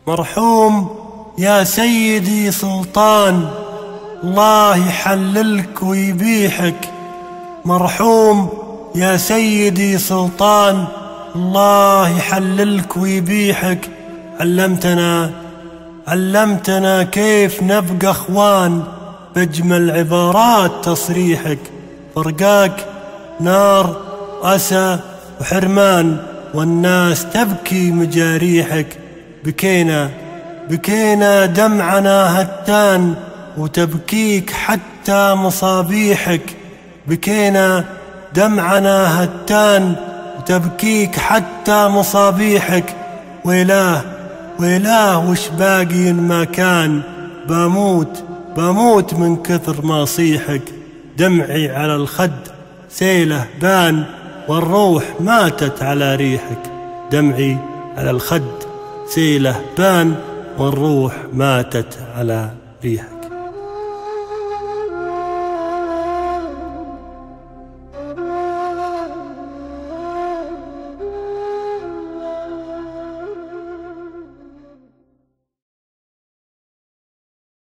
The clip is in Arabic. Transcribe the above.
مرحوم يا سيدي سلطان، الله يحللك ويبيحك. مرحوم يا سيدي سلطان، الله يحللك ويبيحك. علمتنا كيف نبقى اخوان، بأجمل عبارات تصريحك. فرقاك نار أسى وحرمان، والناس تبكي مجاريحك. بكينا دمعنا هتان، وتبكيك حتى مصابيحك. بكينا دمعنا هتان، وتبكيك حتى مصابيحك. ويلاه وش باقي ما كان، بموت من كثر ما صيحك. دمعي على الخد سيله بان، والروح ماتت على ريحك. دمعي على الخد سيله بان، والروح ماتت على ريحك.